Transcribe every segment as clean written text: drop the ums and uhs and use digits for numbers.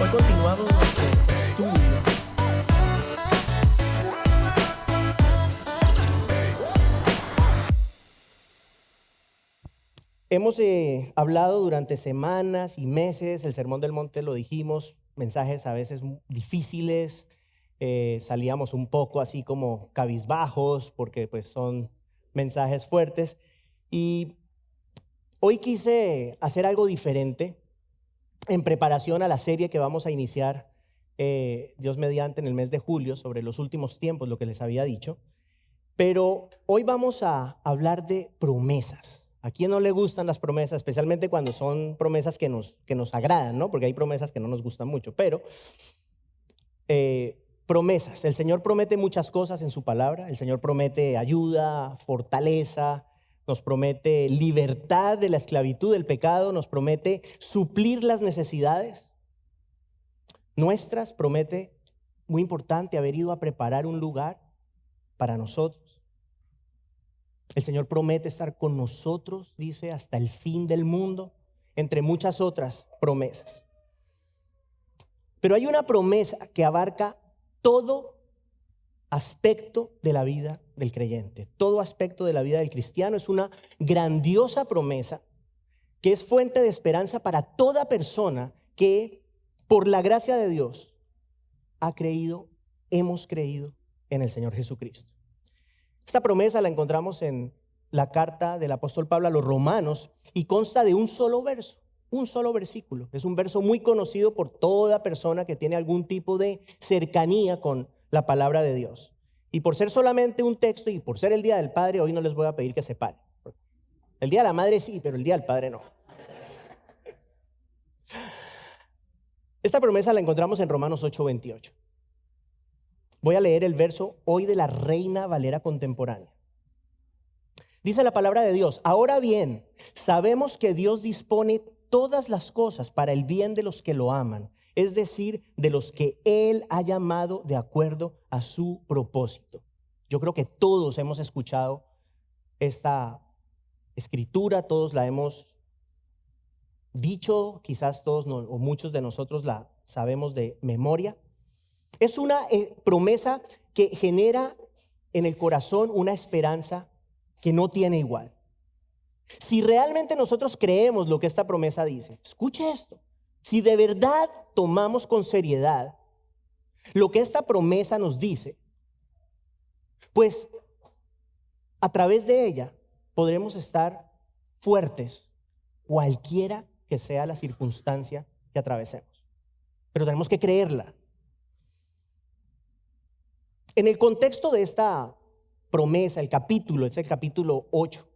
Hoy continuamos nuestro estudio hemos hablado durante semanas y meses, el Sermón del Monte lo dijimos, mensajes a veces difíciles, salíamos un poco así como cabizbajos porque pues son mensajes fuertes, y hoy quise hacer algo diferente en preparación a la serie que vamos a iniciar, Dios mediante, en el mes de julio, sobre los últimos tiempos, lo que les había dicho. Pero hoy vamos a hablar de promesas. ¿A quién no le gustan las promesas? Especialmente cuando son promesas que nos agradan, ¿no? Porque hay promesas que no nos gustan mucho, pero promesas. El Señor promete muchas cosas en su palabra. El Señor promete ayuda, fortaleza, nos promete libertad de la esclavitud del pecado, nos promete suplir las necesidades nuestras, promete, muy importante, haber ido a preparar un lugar para nosotros. El Señor promete estar con nosotros, dice, hasta el fin del mundo, entre muchas otras promesas. Pero hay una promesa que abarca todo aspecto de la vida del creyente, todo aspecto de la vida del cristiano. Es una grandiosa promesa que es fuente de esperanza para toda persona que, por la gracia de Dios, ha creído, hemos creído en el Señor Jesucristo. Esta promesa la encontramos en la carta del apóstol Pablo a los Romanos y consta de un solo verso, un solo versículo. Es un verso muy conocido por toda persona que tiene algún tipo de cercanía con la palabra de Dios. Y por ser solamente un texto y por ser el Día del Padre, hoy no les voy a pedir que se paren. El Día de la Madre sí, pero el Día del Padre no. Esta promesa la encontramos en Romanos 8:28. Voy a leer el verso hoy de la Reina Valera contemporánea. Dice la palabra de Dios: ahora bien, sabemos que Dios dispone todas las cosas para el bien de los que lo aman, es decir, de los que Él ha llamado de acuerdo a su propósito. Yo creo que todos hemos escuchado esta escritura, todos la hemos dicho, quizás todos o muchos de nosotros la sabemos de memoria. Es una promesa que genera en el corazón una esperanza que no tiene igual. Si realmente nosotros creemos lo que esta promesa dice, escuche esto, si de verdad tomamos con seriedad lo que esta promesa nos dice, pues a través de ella podremos estar fuertes cualquiera que sea la circunstancia que atravesemos. Pero tenemos que creerla. En el contexto de esta promesa, es el capítulo 8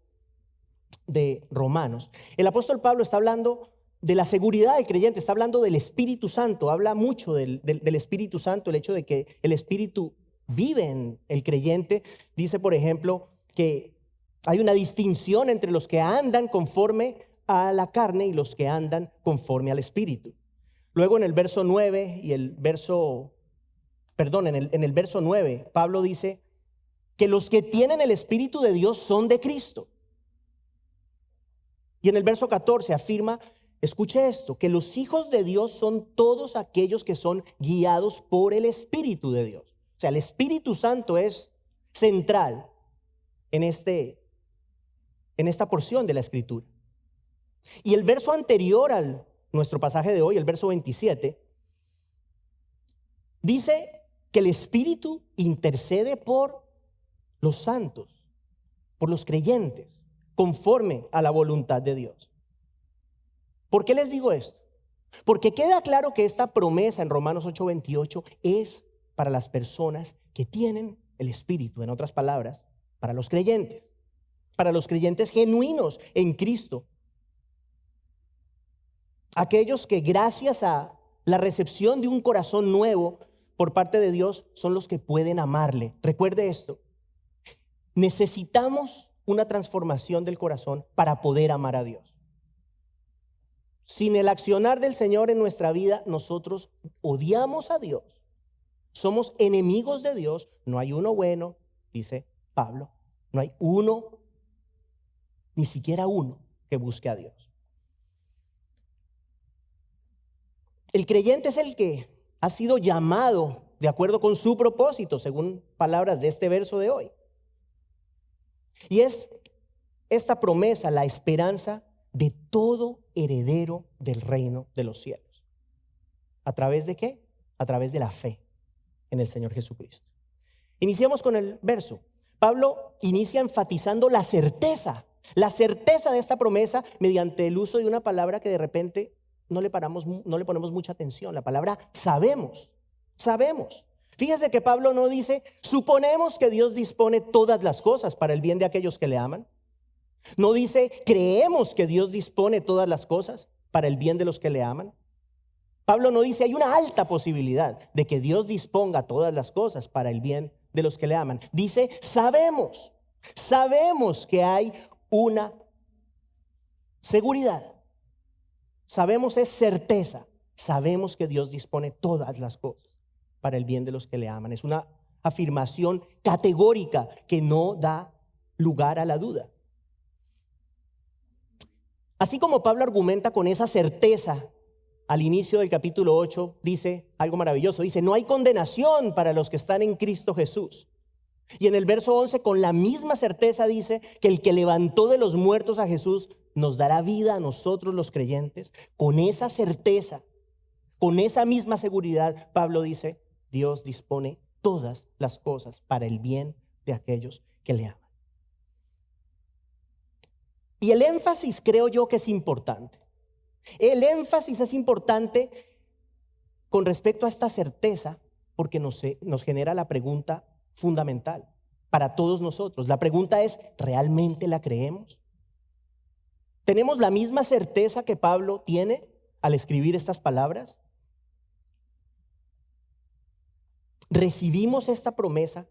de Romanos. El apóstol Pablo está hablando de la seguridad del creyente, está hablando del Espíritu Santo, habla mucho del Espíritu Santo, el hecho de que el Espíritu vive en el creyente. Dice, por ejemplo, que hay una distinción entre los que andan conforme a la carne y los que andan conforme al Espíritu. Luego en el verso 9 y en el verso 9, Pablo dice que los que tienen el Espíritu de Dios son de Cristo. Y en el verso 14 afirma, escuche esto, que los hijos de Dios son todos aquellos que son guiados por el Espíritu de Dios. O sea, el Espíritu Santo es central en esta porción de la Escritura. Y el verso anterior a nuestro pasaje de hoy, el verso 27, dice que el Espíritu intercede por los santos, por los creyentes, conforme a la voluntad de Dios. ¿Por qué les digo esto? Porque queda claro que esta promesa en Romanos 8:28 es para las personas que tienen el Espíritu, en otras palabras, para los creyentes genuinos en Cristo. Aquellos que gracias a la recepción de un corazón nuevo por parte de Dios son los que pueden amarle. Recuerde esto, necesitamos una transformación del corazón para poder amar a Dios. Sin el accionar del Señor en nuestra vida, nosotros odiamos a Dios, somos enemigos de Dios. No hay uno bueno, dice Pablo, no hay uno, ni siquiera uno, que busque a Dios. El creyente es el que ha sido llamado de acuerdo con su propósito, según palabras de este verso de hoy. Y es esta promesa la esperanza de todo heredero del reino de los cielos. ¿A través de qué? A través de la fe en el Señor Jesucristo. Iniciamos con el verso. Pablo inicia enfatizando la certeza de esta promesa mediante el uso de una palabra que de repente no le ponemos mucha atención, la palabra sabemos. Fíjese que Pablo no dice, suponemos que Dios dispone todas las cosas para el bien de aquellos que le aman. No dice, creemos que Dios dispone todas las cosas para el bien de los que le aman. Pablo no dice, hay una alta posibilidad de que Dios disponga todas las cosas para el bien de los que le aman. Dice, sabemos que hay una seguridad. Sabemos es certeza. Sabemos que Dios dispone todas las cosas para el bien de los que le aman. Es una afirmación categórica que no da lugar a la duda. Así como Pablo argumenta con esa certeza, al inicio del capítulo 8 dice algo maravilloso. Dice, no hay condenación para los que están en Cristo Jesús. Y en el verso 11 con la misma certeza dice que el que levantó de los muertos a Jesús nos dará vida a nosotros los creyentes. Con esa certeza, con esa misma seguridad, Pablo dice, Dios dispone todas las cosas para el bien de aquellos que le aman. Y el énfasis creo yo que es importante. El énfasis es importante con respecto a esta certeza porque nos genera la pregunta fundamental para todos nosotros. La pregunta es, ¿realmente la creemos? ¿Tenemos la misma certeza que Pablo tiene al escribir estas palabras? ¿Recibimos esta promesa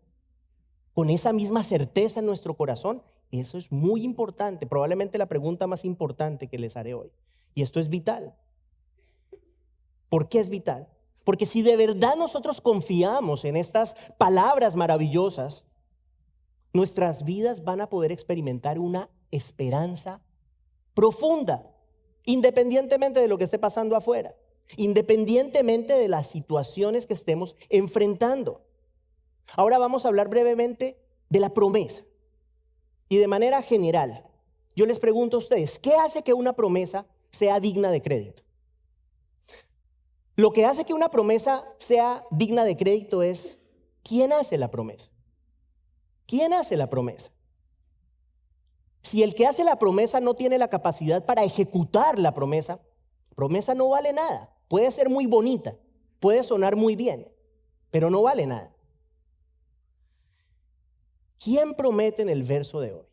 con esa misma certeza en nuestro corazón? Eso es muy importante, probablemente la pregunta más importante que les haré hoy. Y esto es vital. ¿Por qué es vital? Porque si de verdad nosotros confiamos en estas palabras maravillosas, nuestras vidas van a poder experimentar una esperanza profunda, independientemente de lo que esté pasando afuera, independientemente de las situaciones que estemos enfrentando. Ahora vamos a hablar brevemente de la promesa. Y de manera general, yo les pregunto a ustedes, ¿qué hace que una promesa sea digna de crédito? Lo que hace que una promesa sea digna de crédito es, ¿quién hace la promesa? ¿Quién hace la promesa? Si el que hace la promesa no tiene la capacidad para ejecutar la promesa no vale nada. Puede ser muy bonita, puede sonar muy bien, pero no vale nada. ¿Quién promete en el verso de hoy?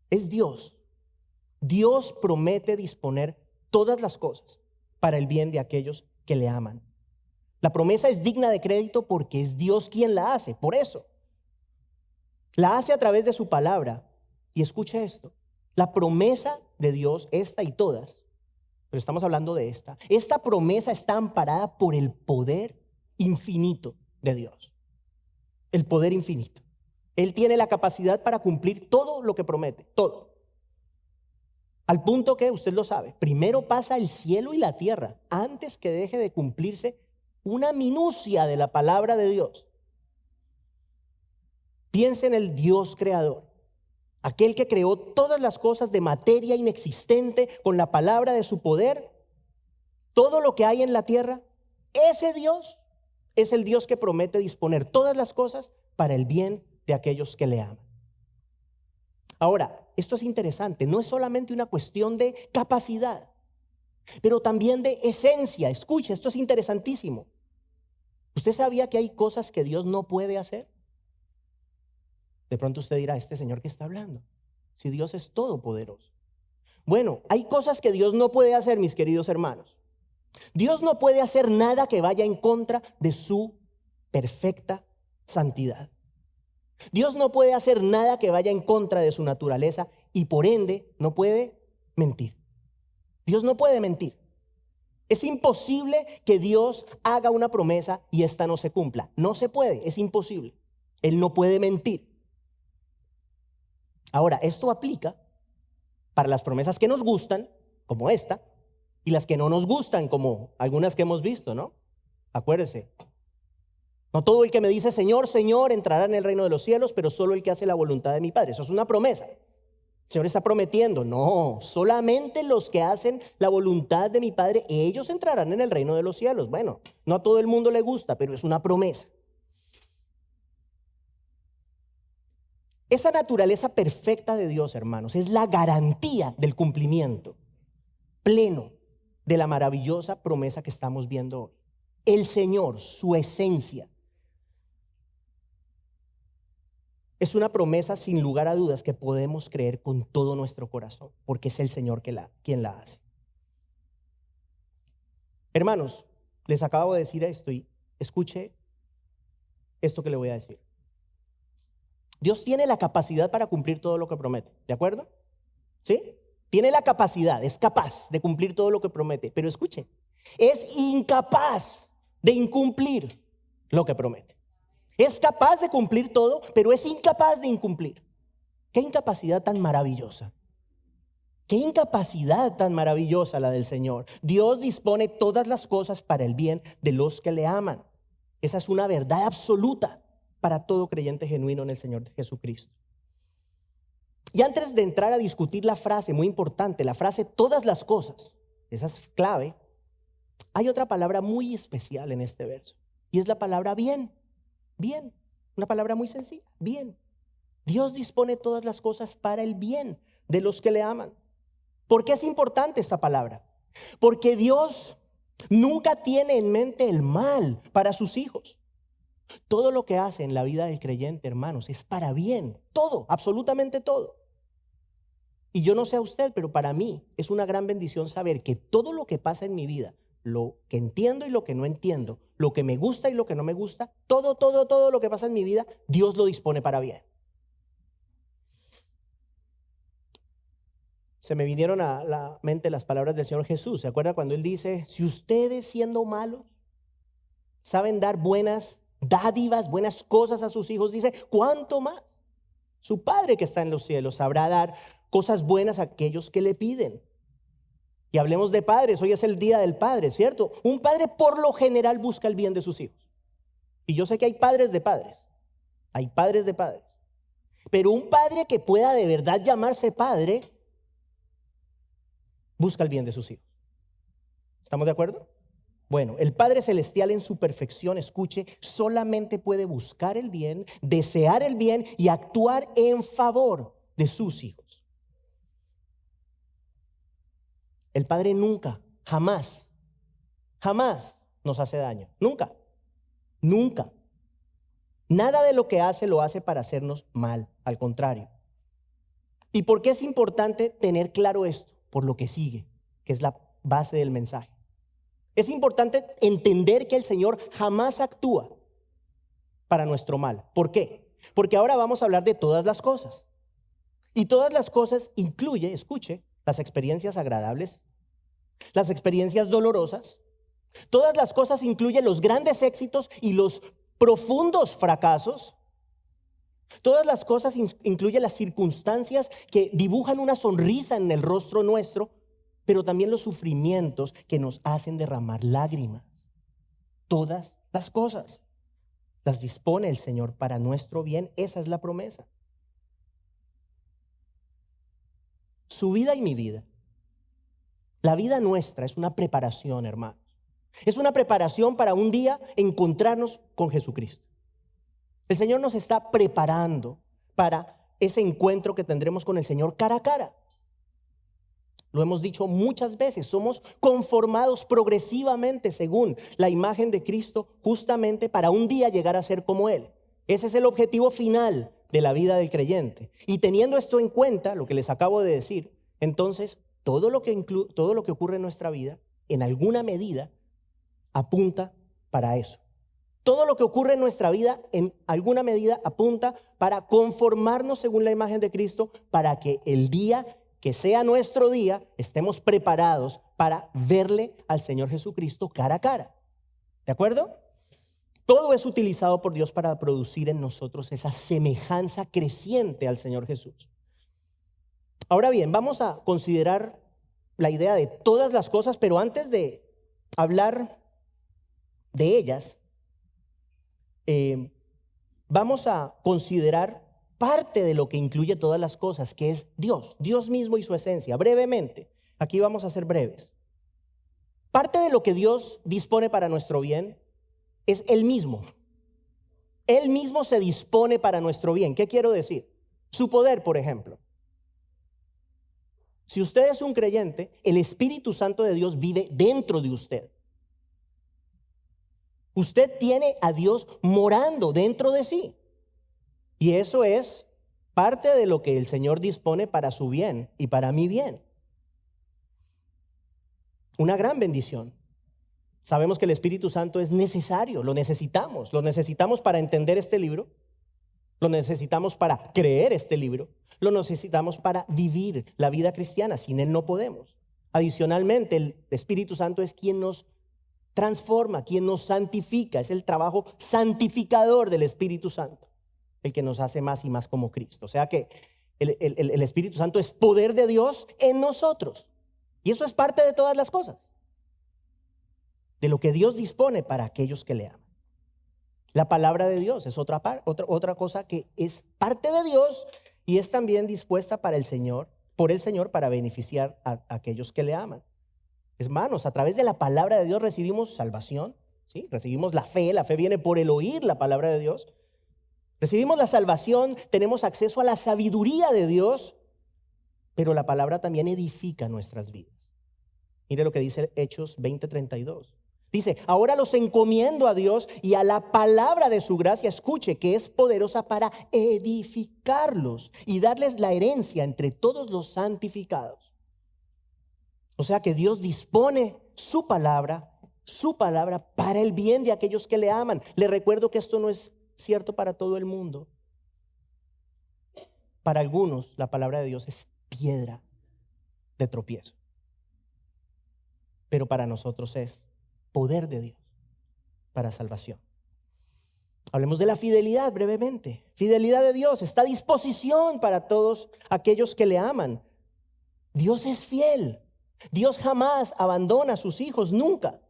Es Dios. Dios promete disponer todas las cosas para el bien de aquellos que le aman. La promesa es digna de crédito porque es Dios quien la hace. Por eso, la hace a través de su palabra. Y escuche esto, la promesa de Dios, esta y todas, pero estamos hablando de esta promesa está amparada por el poder infinito de Dios. El poder infinito. Él tiene la capacidad para cumplir todo lo que promete, todo. Al punto que, usted lo sabe, primero pasa el cielo y la tierra antes que deje de cumplirse una minucia de la palabra de Dios. Piense en el Dios creador, aquel que creó todas las cosas de materia inexistente con la palabra de su poder. Todo lo que hay en la tierra, ese Dios es el Dios que promete disponer todas las cosas para el bien de aquellos que le aman. Ahora, esto es interesante, no es solamente una cuestión de capacidad, pero también de esencia. Escuche, esto es interesantísimo. ¿Usted sabía que hay cosas que Dios no puede hacer? De pronto usted dirá, ¿este señor qué está hablando? Si Dios es todopoderoso. Bueno, hay cosas que Dios no puede hacer, mis queridos hermanos. Dios no puede hacer nada que vaya en contra de su perfecta santidad. Dios no puede hacer nada que vaya en contra de su naturaleza y por ende no puede mentir. Dios no puede mentir. Es imposible que Dios haga una promesa y esta no se cumpla. No se puede, es imposible. Él no puede mentir. Ahora, esto aplica para las promesas que nos gustan, como esta, y las que no nos gustan, como algunas que hemos visto, ¿no? Acuérdese. No todo el que me dice Señor, Señor entrará en el reino de los cielos, pero solo el que hace la voluntad de mi Padre. Eso es una promesa. El Señor está prometiendo, no, solamente los que hacen la voluntad de mi Padre, ellos entrarán en el reino de los cielos. Bueno, no a todo el mundo le gusta, pero es una promesa. Esa naturaleza perfecta de Dios, hermanos, es la garantía del cumplimiento pleno de la maravillosa promesa que estamos viendo hoy. El Señor, su esencia, es una promesa sin lugar a dudas que podemos creer con todo nuestro corazón, porque es el Señor quien la hace. Hermanos, les acabo de decir esto y escuche esto que le voy a decir. Dios tiene la capacidad para cumplir todo lo que promete, ¿de acuerdo? ¿Sí? Tiene la capacidad, es capaz de cumplir todo lo que promete, pero escuche, es incapaz de incumplir lo que promete. Es capaz de cumplir todo, pero es incapaz de incumplir. Qué incapacidad tan maravillosa. Qué incapacidad tan maravillosa la del Señor. Dios dispone todas las cosas para el bien de los que le aman. Esa es una verdad absoluta para todo creyente genuino en el Señor Jesucristo. Y antes de entrar a discutir la frase, muy importante, la frase todas las cosas, esa es clave, hay otra palabra muy especial en este verso, y es la palabra bien, bien, una palabra muy sencilla, bien. Dios dispone todas las cosas para el bien de los que le aman. ¿Por qué es importante esta palabra? Porque Dios nunca tiene en mente el mal para sus hijos. Todo lo que hace en la vida del creyente, hermanos, es para bien. Todo, absolutamente todo. Y yo no sé a usted, pero para mí es una gran bendición saber que todo lo que pasa en mi vida, lo que entiendo y lo que no entiendo, lo que me gusta y lo que no me gusta, todo lo que pasa en mi vida, Dios lo dispone para bien. Se me vinieron a la mente las palabras del Señor Jesús. ¿Se acuerda cuando Él dice, si ustedes siendo malos saben dar buenas dádivas, buenas cosas a sus hijos, dice, ¿cuánto más? Su Padre que está en los cielos sabrá dar cosas buenas a aquellos que le piden. Y hablemos de padres, hoy es el día del padre, ¿cierto? Un padre por lo general busca el bien de sus hijos. Y yo sé que hay padres de padres, hay padres de padres. Pero un padre que pueda de verdad llamarse padre, busca el bien de sus hijos. ¿Estamos de acuerdo? Bueno, el Padre Celestial en su perfección, escuche, solamente puede buscar el bien, desear el bien y actuar en favor de sus hijos. El Padre nunca, jamás nos hace daño. Nunca, nunca. Nada de lo que hace lo hace para hacernos mal, al contrario. ¿Y por qué es importante tener claro esto? Por lo que sigue, que es la base del mensaje. Es importante entender que el Señor jamás actúa para nuestro mal. ¿Por qué? Porque ahora vamos a hablar de todas las cosas. Y todas las cosas incluye, escuche, las experiencias agradables, las experiencias dolorosas. Todas las cosas incluyen los grandes éxitos y los profundos fracasos. Todas las cosas incluyen las circunstancias que dibujan una sonrisa en el rostro nuestro, pero también los sufrimientos que nos hacen derramar lágrimas. Todas las cosas las dispone el Señor para nuestro bien. Esa es la promesa. Su vida y mi vida, la vida nuestra es una preparación, hermanos. Es una preparación para un día encontrarnos con Jesucristo. El Señor nos está preparando para ese encuentro que tendremos con el Señor cara a cara. Lo hemos dicho muchas veces, somos conformados progresivamente según la imagen de Cristo, justamente para un día llegar a ser como Él. Ese es el objetivo final de la vida del creyente. Y teniendo esto en cuenta, lo que les acabo de decir, entonces todo lo que ocurre en nuestra vida, en alguna medida, apunta para eso. Todo lo que ocurre en nuestra vida, en alguna medida, apunta para conformarnos según la imagen de Cristo, para que el día que sea nuestro día, estemos preparados para verle al Señor Jesucristo cara a cara. ¿De acuerdo? Todo es utilizado por Dios para producir en nosotros esa semejanza creciente al Señor Jesús. Ahora bien, vamos a considerar la idea de todas las cosas, pero antes de hablar de ellas, vamos a considerar parte de lo que incluye todas las cosas, que es Dios mismo y su esencia. Brevemente, aquí vamos a ser breves. Parte de lo que Dios dispone para nuestro bien es Él mismo. Él mismo se dispone para nuestro bien. ¿Qué quiero decir? Su poder, por ejemplo. Si usted es un creyente, el Espíritu Santo de Dios vive dentro de usted. Usted tiene a Dios morando dentro de sí. Y eso es parte de lo que el Señor dispone para su bien y para mi bien. Una gran bendición. Sabemos que el Espíritu Santo es necesario, lo necesitamos para entender este libro, lo necesitamos para creer este libro, lo necesitamos para vivir la vida cristiana. Sin Él no podemos. Adicionalmente, el Espíritu Santo es quien nos transforma, quien nos santifica. Es el trabajo santificador del Espíritu Santo, el que nos hace más y más como Cristo. O sea que el Espíritu Santo es poder de Dios en nosotros. Y eso es parte de todas las cosas, de lo que Dios dispone para aquellos que le aman. La palabra de Dios es otra cosa que es parte de Dios y es también dispuesta para el Señor, por el Señor, para beneficiar a aquellos que le aman. Hermanos, a través de la palabra de Dios recibimos salvación, ¿sí? Recibimos la fe viene por el oír la palabra de Dios. Recibimos la salvación, tenemos acceso a la sabiduría de Dios, pero la palabra también edifica nuestras vidas. Mire lo que dice Hechos 20:32. Dice, ahora los encomiendo a Dios y a la palabra de su gracia, escuche, que es poderosa para edificarlos y darles la herencia entre todos los santificados. O sea que Dios dispone su palabra para el bien de aquellos que le aman. Le recuerdo que esto no es cierto para todo el mundo. Para algunos la palabra de Dios es piedra de tropiezo, pero para nosotros es poder de Dios para salvación. Hablemos de la fidelidad brevemente. Fidelidad de Dios está a disposición para todos aquellos que le aman. Dios es fiel. Dios jamás abandona a sus hijos, nunca.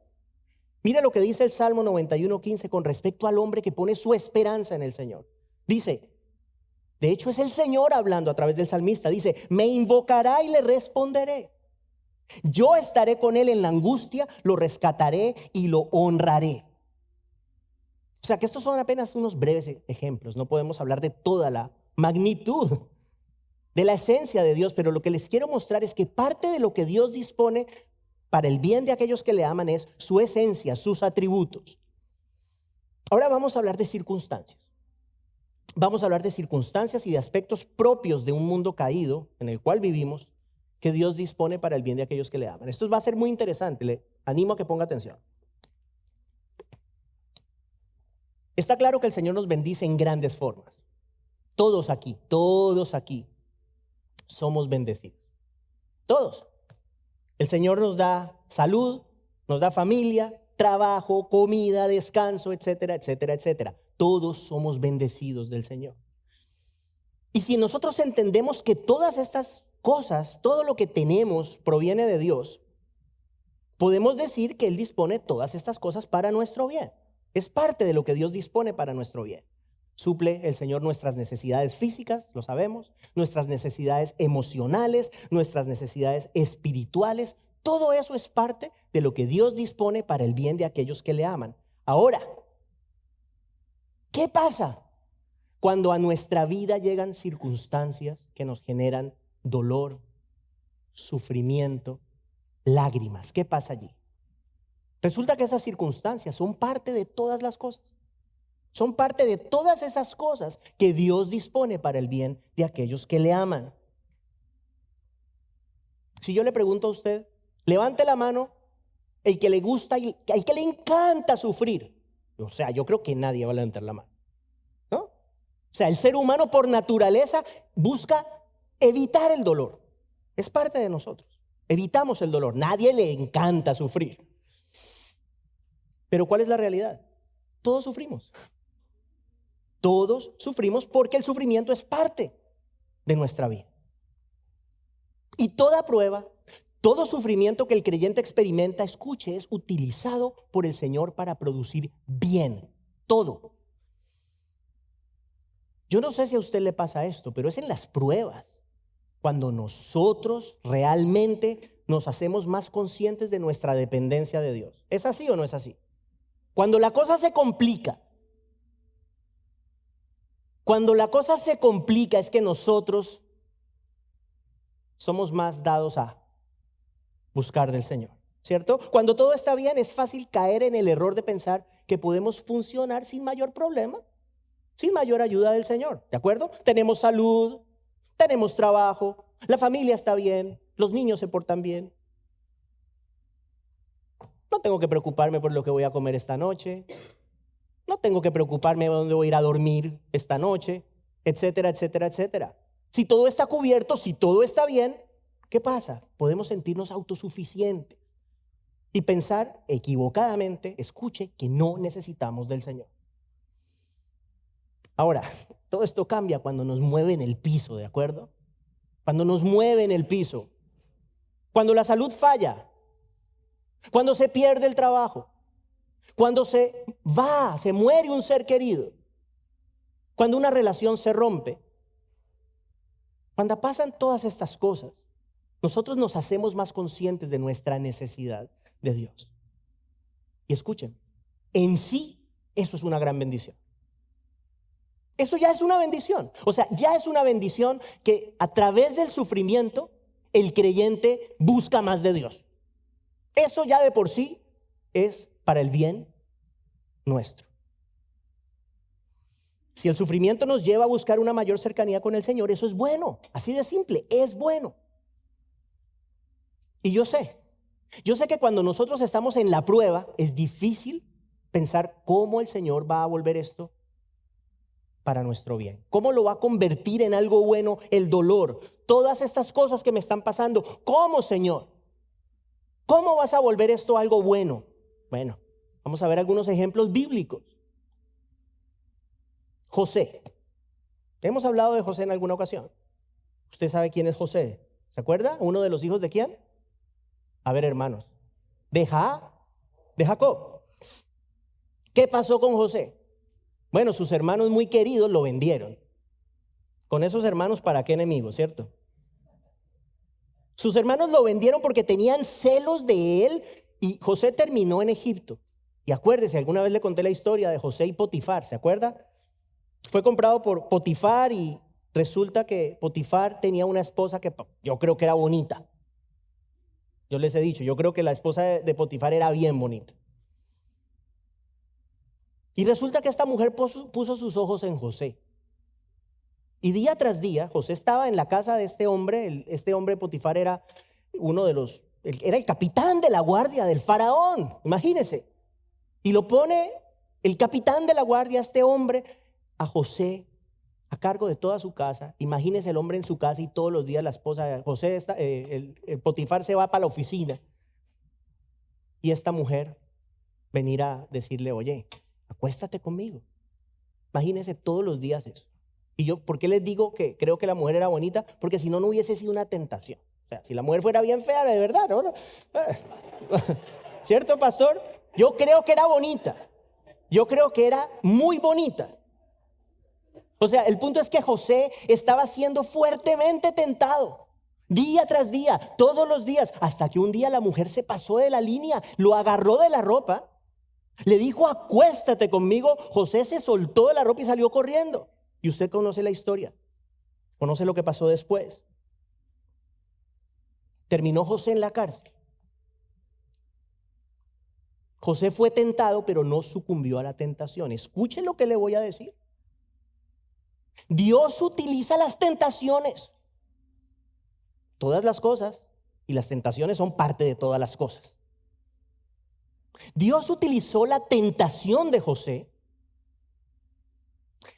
Mire lo que dice el Salmo 91:15 con respecto al hombre que pone su esperanza en el Señor. Dice, de hecho es el Señor hablando a través del salmista, dice, me invocará y le responderé. Yo estaré con él en la angustia, lo rescataré y lo honraré. O sea que estos son apenas unos breves ejemplos. No podemos hablar de toda la magnitud de la esencia de Dios, pero lo que les quiero mostrar es que parte de lo que Dios dispone para el bien de aquellos que le aman es su esencia, sus atributos. Ahora vamos a hablar de circunstancias. Vamos a hablar de circunstancias y de aspectos propios de un mundo caído en el cual vivimos, que Dios dispone para el bien de aquellos que le aman. Esto va a ser muy interesante, le animo a que ponga atención. Está claro que el Señor nos bendice en grandes formas. Todos aquí somos bendecidos. Todos. El Señor nos da salud, nos da familia, trabajo, comida, descanso, etcétera, etcétera, etcétera. Todos somos bendecidos del Señor. Y si nosotros entendemos que todas estas cosas, todo lo que tenemos proviene de Dios, podemos decir que Él dispone todas estas cosas para nuestro bien. Es parte de lo que Dios dispone para nuestro bien. Suple el Señor nuestras necesidades físicas, lo sabemos, nuestras necesidades emocionales, nuestras necesidades espirituales. Todo eso es parte de lo que Dios dispone para el bien de aquellos que le aman. Ahora, ¿qué pasa cuando a nuestra vida llegan circunstancias que nos generan dolor, sufrimiento, lágrimas? ¿Qué pasa allí? Resulta que esas circunstancias son parte de todas las cosas. Son parte de todas esas cosas que Dios dispone para el bien de aquellos que le aman. Si yo le pregunto a usted, levante la mano, el que le gusta y el que le encanta sufrir. O sea, yo creo que nadie va a levantar la mano, ¿no? O sea, el ser humano por naturaleza busca evitar el dolor. Es parte de nosotros. Evitamos el dolor. Nadie le encanta sufrir. Pero ¿cuál es la realidad? Todos sufrimos. Todos sufrimos porque el sufrimiento es parte de nuestra vida. Y toda prueba, Todo sufrimiento que el creyente experimenta, escuche, es utilizado por el Señor para producir bien. Todo. Yo no sé si a usted le pasa esto, pero es en las pruebas cuando nosotros realmente nos hacemos más conscientes de nuestra dependencia de Dios. ¿Es así o no es así? Cuando la cosa se complica, es que nosotros somos más dados a buscar del Señor, ¿cierto? Cuando todo está bien, es fácil caer en el error de pensar que podemos funcionar sin mayor problema, sin mayor ayuda del Señor, ¿de acuerdo? Tenemos salud, tenemos trabajo, la familia está bien, los niños se portan bien. No tengo que preocuparme por lo que voy a comer esta noche. No tengo que preocuparme de dónde voy a ir a dormir esta noche, etcétera, etcétera, etcétera. Si todo está cubierto, si todo está bien, ¿qué pasa? Podemos sentirnos autosuficientes y pensar equivocadamente, escuche, que no necesitamos del Señor. Ahora, todo esto cambia cuando nos mueve en el piso, ¿de acuerdo? Cuando nos mueve en el piso, cuando la salud falla, cuando se pierde el trabajo, cuando se muere un ser querido, cuando una relación se rompe. Cuando pasan todas estas cosas, nosotros nos hacemos más conscientes de nuestra necesidad de Dios. Y escuchen, en sí eso es una gran bendición. Eso ya es una bendición. O sea, ya es una bendición que a través del sufrimiento el creyente busca más de Dios. Eso ya de por sí es para el bien nuestro. Si el sufrimiento nos lleva a buscar una mayor cercanía con el Señor, eso es bueno, así de simple, es bueno. Y yo sé que cuando nosotros estamos en la prueba, es difícil pensar cómo el Señor va a volver esto para nuestro bien. ¿Cómo lo va a convertir en algo bueno el dolor? Todas estas cosas que me están pasando, ¿cómo, Señor? ¿Cómo vas a volver esto algo bueno? Bueno, vamos a ver algunos ejemplos bíblicos. José. Hemos hablado de José en alguna ocasión. ¿Usted sabe quién es José? ¿Se acuerda? ¿Uno de los hijos de quién? A ver, hermanos. De Jacob. ¿Qué pasó con José? Bueno, sus hermanos muy queridos lo vendieron. Con esos hermanos, ¿para qué enemigos, cierto? Sus hermanos lo vendieron porque tenían celos de él y José terminó en Egipto. Y acuérdese, alguna vez le conté la historia de José y Potifar, ¿se acuerda? Fue comprado por Potifar y resulta que Potifar tenía una esposa que yo creo que era bonita. Yo les he dicho, yo creo que la esposa de Potifar era bien bonita. Y resulta que esta mujer puso sus ojos en José. Y día tras día, José estaba en la casa de este hombre. Este hombre Potifar era era el capitán de la guardia del faraón, imagínense. Y lo pone el capitán de la guardia, este hombre, a José a cargo de toda su casa. Imagínese el hombre en su casa y todos los días la esposa de José, el Potifar se va para la oficina y esta mujer venir a decirle, oye, acuéstate conmigo. Imagínese todos los días eso. Y yo, ¿por qué les digo que creo que la mujer era bonita? Porque si no, no hubiese sido una tentación. O sea, si la mujer fuera bien fea, de verdad, ¿no? ¿Cierto, pastor? Yo creo que era bonita. Yo creo que era muy bonita. O sea, el punto es que José estaba siendo fuertemente tentado, día tras día, todos los días, hasta que un día la mujer se pasó de la línea, lo agarró de la ropa, le dijo, acuéstate conmigo. José se soltó de la ropa y salió corriendo. Y usted conoce la historia, conoce lo que pasó después. Terminó José en la cárcel. José fue tentado, pero no sucumbió a la tentación. Escuchen lo que le voy a decir. Dios utiliza las tentaciones, todas las cosas, y las tentaciones son parte de todas las cosas. Dios utilizó la tentación de José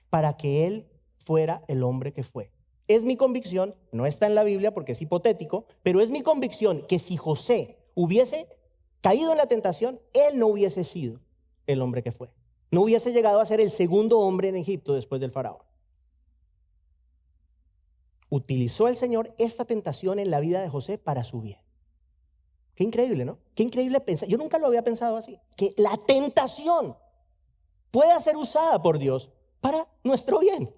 para que él fuera el hombre que fue. Es mi convicción, no está en la Biblia porque es hipotético, pero es mi convicción que si José hubiese caído en la tentación, él no hubiese sido el hombre que fue. No hubiese llegado a ser el segundo hombre en Egipto después del faraón. Utilizó el Señor esta tentación en la vida de José para su bien. Qué increíble, ¿no? Qué increíble pensar. Yo nunca lo había pensado así. Que la tentación pueda ser usada por Dios para nuestro bien.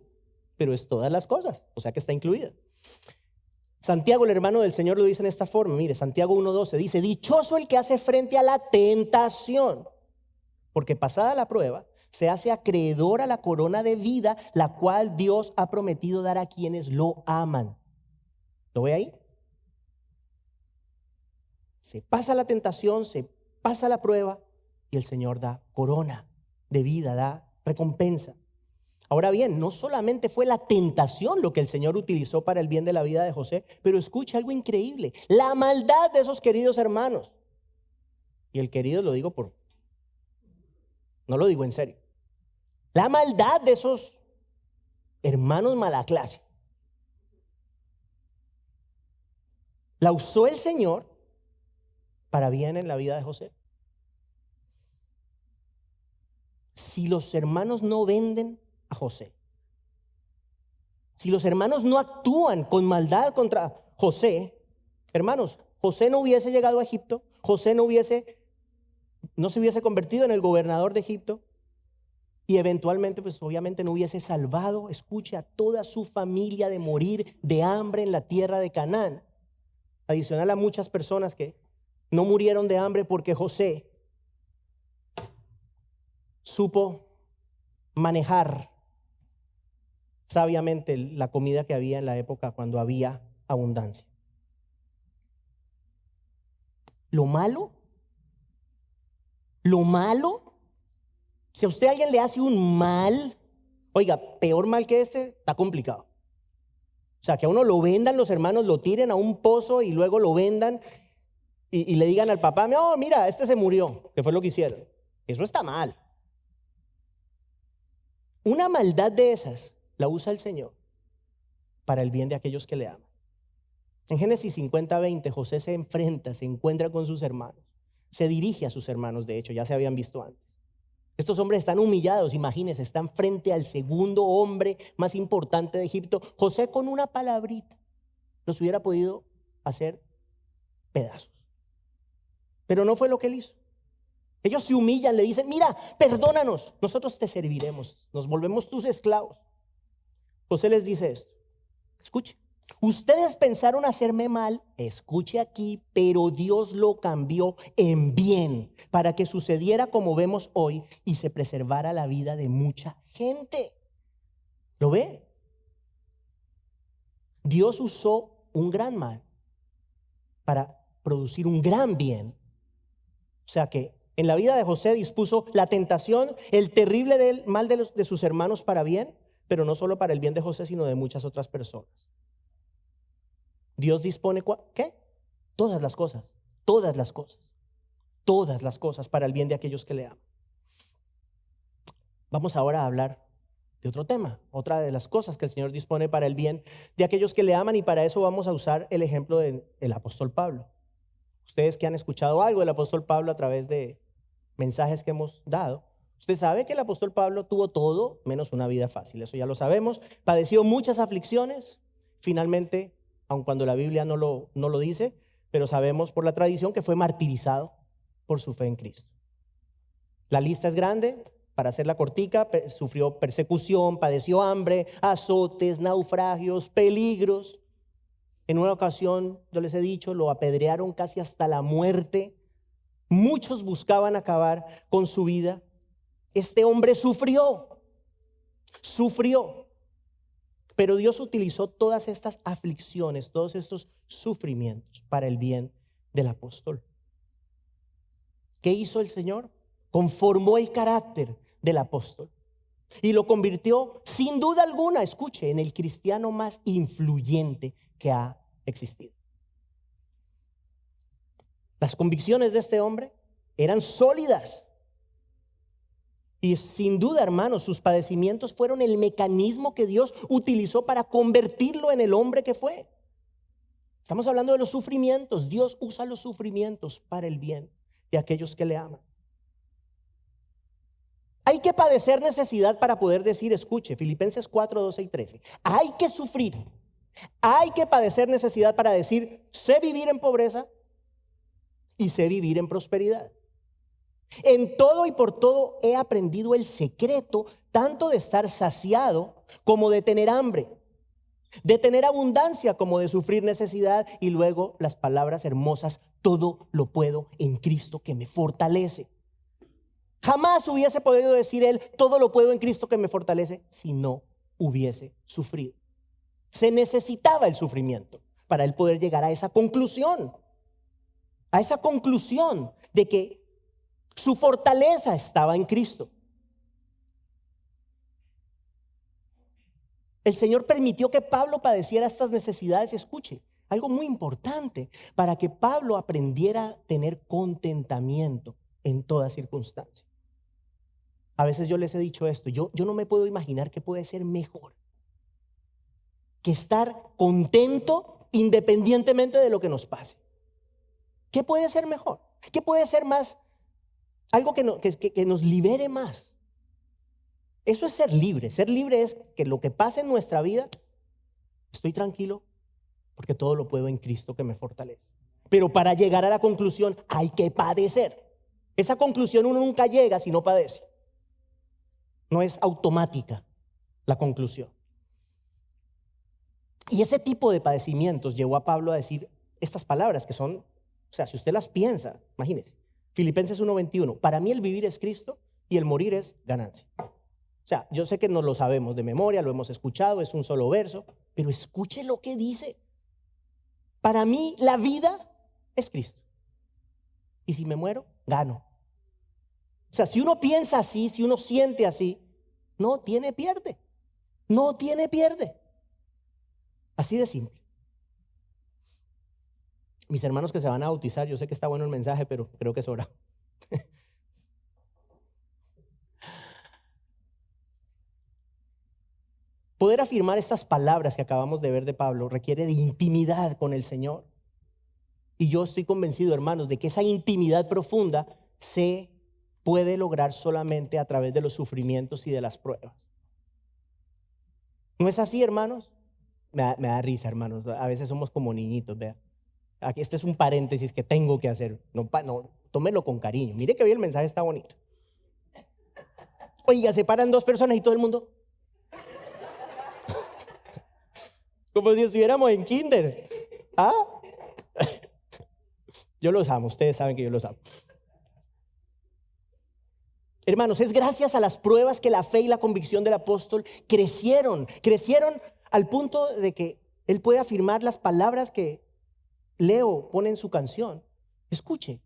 Pero es todas las cosas, o sea que está incluida. Santiago, el hermano del Señor, lo dice en esta forma. Mire, Santiago 1:12 dice: dichoso el que hace frente a la tentación, porque pasada la prueba se hace acreedor a la corona de vida, la cual Dios ha prometido dar a quienes lo aman. ¿Lo ve ahí? Se pasa la tentación, se pasa la prueba y el Señor da corona de vida, da recompensa. Ahora bien, no solamente fue la tentación lo que el Señor utilizó para el bien de la vida de José, pero escucha algo increíble: la maldad de esos queridos hermanos. Y el querido lo digo no lo digo en serio. La maldad de esos hermanos mala clase la usó el Señor para bien en la vida de José. Si los hermanos no venden a José, si los hermanos no actúan con maldad contra José, hermanos, José no hubiese llegado a Egipto, José no se hubiese convertido en el gobernador de Egipto y eventualmente, pues obviamente no hubiese salvado, escuche, a toda su familia de morir de hambre en la tierra de Canaán. Adicional a muchas personas que no murieron de hambre porque José supo manejar sabiamente la comida que había en la época cuando había abundancia. Lo malo, si a usted alguien le hace un mal, oiga, peor mal que este, está complicado. O sea, que a uno lo vendan los hermanos, lo tiren a un pozo y luego lo vendan y le digan al papá: no, mira, este se murió, que fue lo que hicieron. Eso está mal. Una maldad de esas la usa el Señor para el bien de aquellos que le aman. En Génesis 50:20, José se encuentra con sus hermanos, se dirige a sus hermanos, de hecho, ya se habían visto antes. Estos hombres están humillados, imagínense, están frente al segundo hombre más importante de Egipto. José, con una palabrita los hubiera podido hacer pedazos, pero no fue lo que él hizo. Ellos se humillan, le dicen: mira, perdónanos, nosotros te serviremos, nos volvemos tus esclavos. José les dice esto: escuche, ustedes pensaron hacerme mal, escuche aquí, pero Dios lo cambió en bien para que sucediera como vemos hoy y se preservara la vida de mucha gente. ¿Lo ve? Dios usó un gran mal para producir un gran bien. O sea que en la vida de José dispuso la tentación, el terrible mal de sus hermanos para bien, pero no solo para el bien de José, sino de muchas otras personas. Dios dispone, ¿qué? Todas las cosas para el bien de aquellos que le aman. Vamos ahora a hablar de otro tema, otra de las cosas que el Señor dispone para el bien de aquellos que le aman, y para eso vamos a usar el ejemplo del apóstol Pablo. Ustedes que han escuchado algo del apóstol Pablo a través de mensajes que hemos dado, usted sabe que el apóstol Pablo tuvo todo menos una vida fácil, eso ya lo sabemos. Padeció muchas aflicciones, finalmente, aun cuando la Biblia no lo dice, pero sabemos por la tradición que fue martirizado por su fe en Cristo. La lista es grande, para hacerla cortica: sufrió persecución, padeció hambre, azotes, naufragios, peligros. En una ocasión, yo les he dicho, lo apedrearon casi hasta la muerte. Muchos buscaban acabar con su vida. Este hombre sufrió, pero Dios utilizó todas estas aflicciones, todos estos sufrimientos para el bien del apóstol. ¿Qué hizo el Señor? Conformó el carácter del apóstol y lo convirtió, sin duda alguna, escuche, en el cristiano más influyente que ha existido. Las convicciones de este hombre eran sólidas. Y sin duda, hermanos, sus padecimientos fueron el mecanismo que Dios utilizó para convertirlo en el hombre que fue. Estamos hablando de los sufrimientos. Dios usa los sufrimientos para el bien de aquellos que le aman. Hay que padecer necesidad para poder decir, escuche, Filipenses 4:12 y 13. Hay que sufrir. Hay que padecer necesidad para decir: sé vivir en pobreza y sé vivir en prosperidad. En todo y por todo he aprendido el secreto tanto de estar saciado como de tener hambre, de tener abundancia como de sufrir necesidad. Y luego las palabras hermosas: todo lo puedo en Cristo que me fortalece. Jamás hubiese podido decir él: todo lo puedo en Cristo que me fortalece, si no hubiese sufrido. Se necesitaba el sufrimiento para él poder llegar a esa conclusión de que su fortaleza estaba en Cristo. El Señor permitió que Pablo padeciera estas necesidades. Escuche, algo muy importante, para que Pablo aprendiera a tener contentamiento en toda circunstancia. A veces yo les he dicho esto: yo no me puedo imaginar qué puede ser mejor que estar contento independientemente de lo que nos pase. ¿Qué puede ser mejor? ¿Qué puede ser más? Algo que nos libere más. Eso es ser libre. Ser libre es que lo que pase en nuestra vida, estoy tranquilo porque todo lo puedo en Cristo que me fortalece. Pero para llegar a la conclusión hay que padecer. Esa conclusión uno nunca llega si no padece. No es automática la conclusión. Y ese tipo de padecimientos llevó a Pablo a decir estas palabras que son, o sea, si usted las piensa, imagínese. Filipenses 1:21, para mí el vivir es Cristo y el morir es ganancia. O sea, yo sé que no lo sabemos de memoria, lo hemos escuchado, es un solo verso, pero escuche lo que dice. Para mí la vida es Cristo. Y si me muero, gano. O sea, si uno piensa así, si uno siente así, no tiene pierde. No tiene pierde. Así de simple. Mis hermanos que se van a bautizar, yo sé que está bueno el mensaje, pero creo que sobra. Poder afirmar estas palabras que acabamos de ver de Pablo requiere de intimidad con el Señor. Y yo estoy convencido, hermanos, de que esa intimidad profunda se puede lograr solamente a través de los sufrimientos y de las pruebas. ¿No es así, hermanos? Me da risa, hermanos. A veces somos como niñitos, vean. Aquí este es un paréntesis que tengo que hacer. No, tómelo con cariño. Mire que hoy el mensaje está bonito. Oiga, se paran dos personas y todo el mundo como si estuviéramos en kinder. ¿Ah? Yo los amo, ustedes saben que yo los amo. Hermanos, es gracias a las pruebas que la fe y la convicción del apóstol crecieron al punto de que él puede afirmar las palabras que Leo pone en su canción. Escuche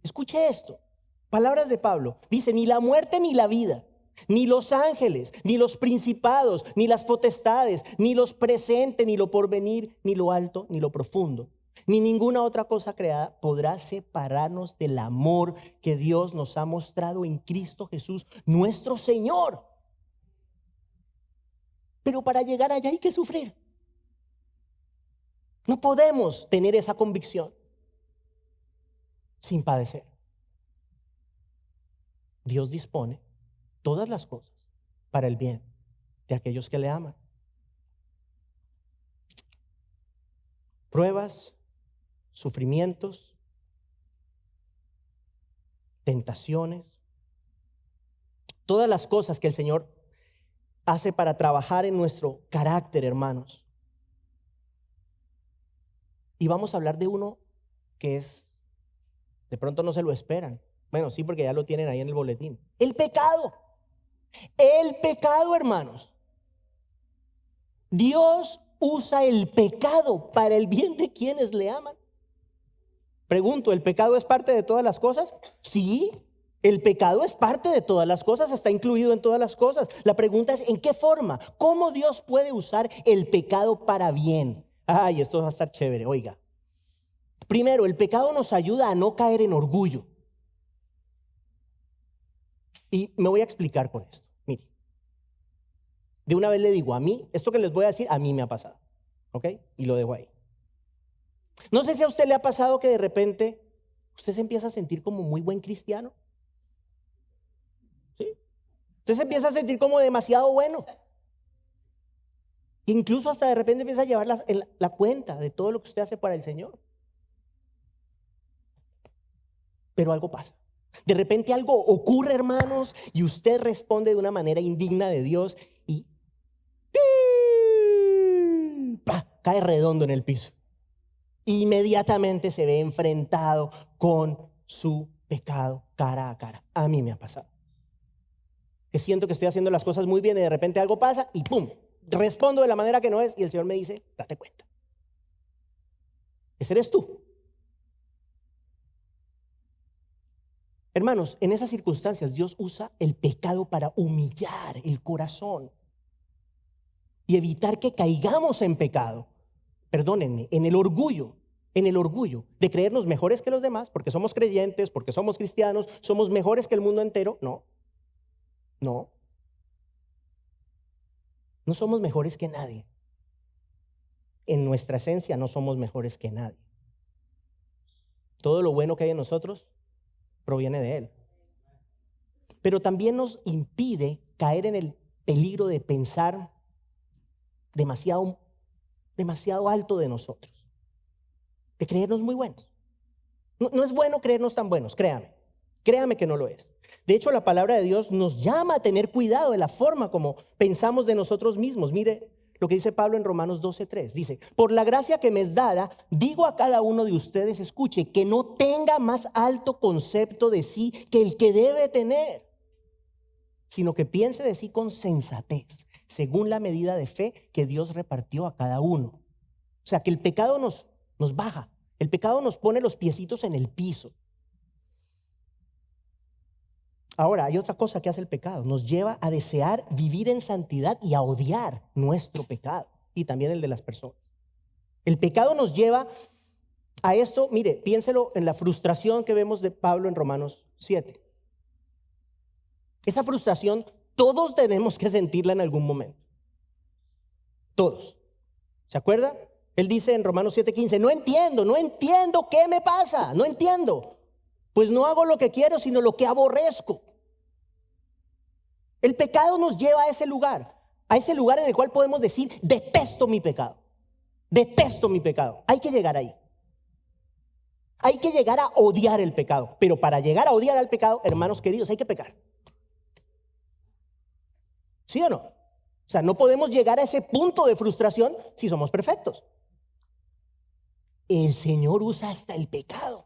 esto. Palabras de Pablo. Dice: ni la muerte ni la vida, ni los ángeles, ni los principados, ni las potestades, ni los presentes, ni lo porvenir, ni lo alto, ni lo profundo, ni ninguna otra cosa creada podrá separarnos del amor que Dios nos ha mostrado en Cristo Jesús, nuestro Señor. Pero para llegar allá hay que sufrir. No podemos tener esa convicción sin padecer. Dios dispone todas las cosas para el bien de aquellos que le aman. Pruebas, sufrimientos, tentaciones, todas las cosas que el Señor hace para trabajar en nuestro carácter, hermanos. Y vamos a hablar de uno que es, de pronto no se lo esperan. Bueno, sí, porque ya lo tienen ahí en el boletín. El pecado. El pecado, hermanos. Dios usa el pecado para el bien de quienes le aman. Pregunto, ¿el pecado es parte de todas las cosas? Sí, el pecado es parte de todas las cosas, está incluido en todas las cosas. La pregunta es: ¿en qué forma? ¿Cómo Dios puede usar el pecado para bien? Ay, esto va a estar chévere, oiga. Primero, el pecado nos ayuda a no caer en orgullo. Y me voy a explicar con esto. Mire, de una vez le digo, a mí, esto que les voy a decir, a mí me ha pasado. ¿Ok? Y lo dejo ahí. No sé si a usted le ha pasado que de repente usted se empieza a sentir como muy buen cristiano. ¿Sí? Usted se empieza a sentir como demasiado bueno. Incluso hasta de repente empieza a llevar la cuenta de todo lo que usted hace para el Señor. pero algo pasa. De repente algo ocurre, hermanos, y usted responde de una manera indigna de Dios y ¡pah!, cae redondo en el piso. Inmediatamente se ve enfrentado con su pecado cara a cara. A mí me ha pasado. Que siento que estoy haciendo las cosas muy bien y de repente algo pasa y ¡pum!, respondo de la manera que no es y el Señor me dice, date cuenta. Ese eres tú. Hermanos, en esas circunstancias Dios usa el pecado para humillar el corazón y evitar que caigamos en pecado. Perdónenme, en el orgullo de creernos mejores que los demás, porque somos creyentes, porque somos cristianos, somos mejores que el mundo entero. No somos mejores que nadie. En nuestra esencia no somos mejores que nadie. Todo lo bueno que hay en nosotros proviene de Él. Pero también nos impide caer en el peligro de pensar demasiado alto de nosotros, de creernos muy buenos. No es bueno creernos tan buenos, créame que no lo es. De hecho, la palabra de Dios nos llama a tener cuidado de la forma como pensamos de nosotros mismos. Mire lo que dice Pablo en Romanos 12:3. Dice, por la gracia que me es dada, digo a cada uno de ustedes, escuche, que no tenga más alto concepto de sí que el que debe tener, sino que piense de sí con sensatez, según la medida de fe que Dios repartió a cada uno. O sea, que el pecado nos baja, el pecado nos pone los piecitos en el piso. Ahora, hay otra cosa que hace el pecado. Nos lleva a desear vivir en santidad y a odiar nuestro pecado y también el de las personas. El pecado nos lleva a esto. Mire, piénselo en la frustración que vemos de Pablo en Romanos 7. Esa frustración todos tenemos que sentirla en algún momento. Todos. ¿Se acuerda? Él dice en Romanos 7:15, no entiendo qué me pasa, no entiendo. Pues no hago lo que quiero, sino lo que aborrezco. El pecado nos lleva a ese lugar en el cual podemos decir, detesto mi pecado. Hay que llegar ahí. Hay que llegar a odiar el pecado. Pero para llegar a odiar al pecado, hermanos queridos, hay que pecar. ¿Sí o no? O sea, no podemos llegar a ese punto de frustración si somos perfectos. El Señor usa hasta el pecado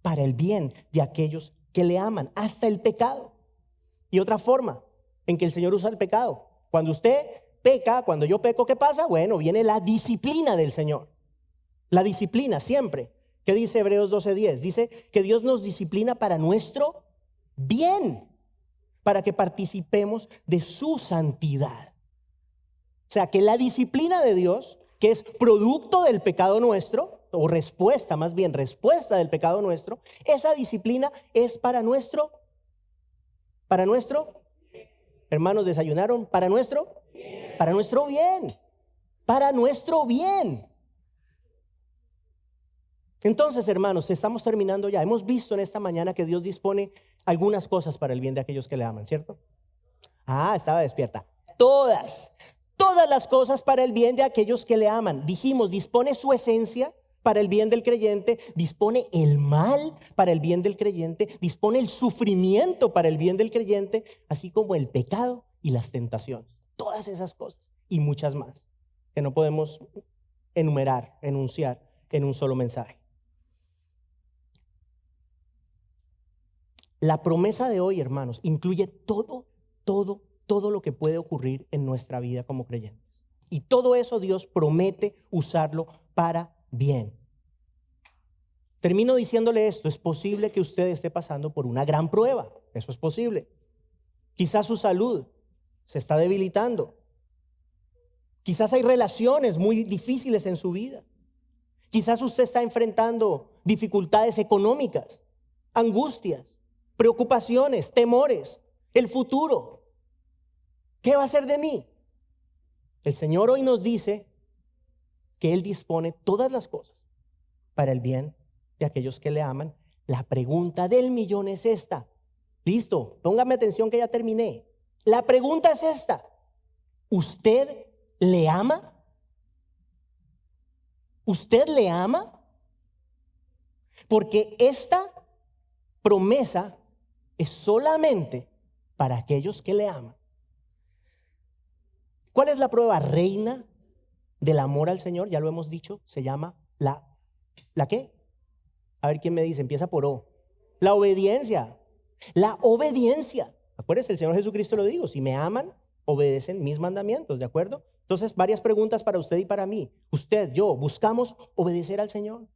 para el bien de aquellos que le aman, hasta el pecado. Y otra forma en que el Señor usa el pecado, cuando usted peca, cuando yo peco, ¿qué pasa? Bueno, viene la disciplina del Señor. La disciplina siempre. ¿Qué dice Hebreos 12:10? Dice que Dios nos disciplina para nuestro bien, para que participemos de su santidad. O sea, que la disciplina de Dios, que es producto del pecado nuestro, o respuesta del pecado nuestro, esa disciplina es para nuestro, hermanos, desayunaron, para nuestro bien. Entonces, hermanos, estamos terminando ya. Hemos visto en esta mañana que Dios dispone algunas cosas para el bien de aquellos que le aman, ¿cierto? Estaba despierta. Todas las cosas para el bien de aquellos que le aman. Dijimos, dispone su esencia para el bien del creyente, dispone el mal para el bien del creyente, dispone el sufrimiento para el bien del creyente, así como el pecado y las tentaciones. Todas esas cosas y muchas más que no podemos enunciar en un solo mensaje. La promesa de hoy, hermanos, incluye todo lo que puede ocurrir en nuestra vida como creyentes. Y todo eso Dios promete usarlo para bien. Termino diciéndole esto: es posible que usted esté pasando por una gran prueba. Eso es posible. Quizás su salud se está debilitando. Quizás hay relaciones muy difíciles en su vida. Quizás usted está enfrentando dificultades económicas, angustias, preocupaciones, temores, el futuro. ¿Qué va a hacer de mí? El Señor hoy nos dice que Él dispone todas las cosas para el bien de aquellos que le aman. La pregunta del millón es esta. Listo, póngame atención que ya terminé. La pregunta es esta: ¿usted le ama? ¿Usted le ama? Porque esta promesa es solamente para aquellos que le aman. ¿Cuál es la prueba reina del amor al Señor? Ya lo hemos dicho, se llama ¿la qué? A ver quién me dice, empieza por O. La obediencia. La obediencia. Acuérdense, el Señor Jesucristo lo dijo, si me aman, obedecen mis mandamientos, ¿de acuerdo? Entonces, varias preguntas para usted y para mí. Usted, yo, ¿buscamos obedecer al Señor?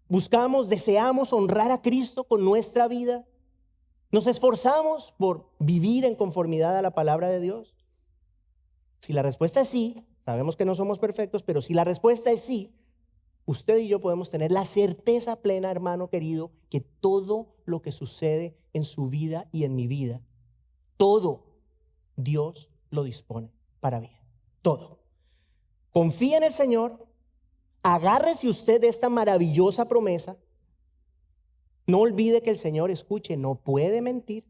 ¿Buscamos, deseamos honrar a Cristo con nuestra vida? ¿Nos esforzamos por vivir en conformidad a la palabra de Dios? Si la respuesta es sí, sabemos que no somos perfectos, pero si la respuesta es sí, usted y yo podemos tener la certeza plena, hermano querido, que todo lo que sucede en su vida y en mi vida, todo Dios lo dispone para bien. Todo. Confía en el Señor, agárrese usted de esta maravillosa promesa. No olvide que el Señor, escuche, no puede mentir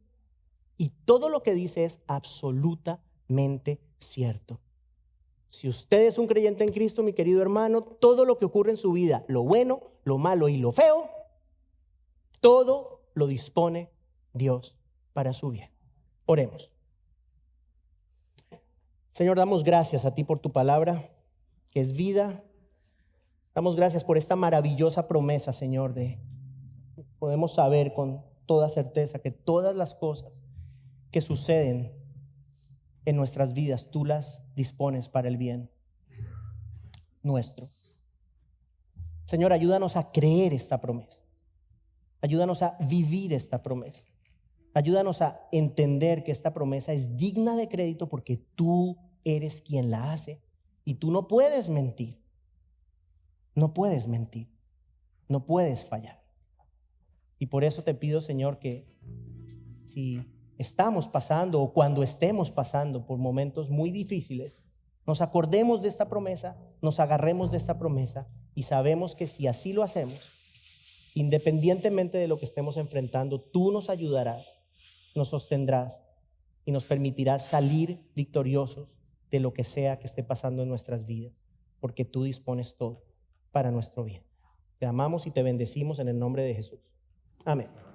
y todo lo que dice es absolutamente cierto. Si usted es un creyente en Cristo, mi querido hermano, todo lo que ocurre en su vida, lo bueno, lo malo y lo feo, todo lo dispone Dios para su bien. Oremos. Señor, damos gracias a ti por tu palabra, que es vida. Damos gracias por esta maravillosa promesa, Señor, de podemos saber con toda certeza que todas las cosas que suceden en nuestras vidas, tú las dispones para el bien nuestro. Señor, ayúdanos a creer esta promesa. Ayúdanos a vivir esta promesa. Ayúdanos a entender que esta promesa es digna de crédito porque tú eres quien la hace y tú no puedes mentir. No puedes mentir. No puedes fallar. Y por eso te pido, Señor, que si estamos pasando o cuando estemos pasando por momentos muy difíciles, nos acordemos de esta promesa, nos agarremos de esta promesa y sabemos que si así lo hacemos, independientemente de lo que estemos enfrentando, tú nos ayudarás, nos sostendrás y nos permitirás salir victoriosos de lo que sea que esté pasando en nuestras vidas, porque tú dispones todo para nuestro bien. Te amamos y te bendecimos en el nombre de Jesús. Amén.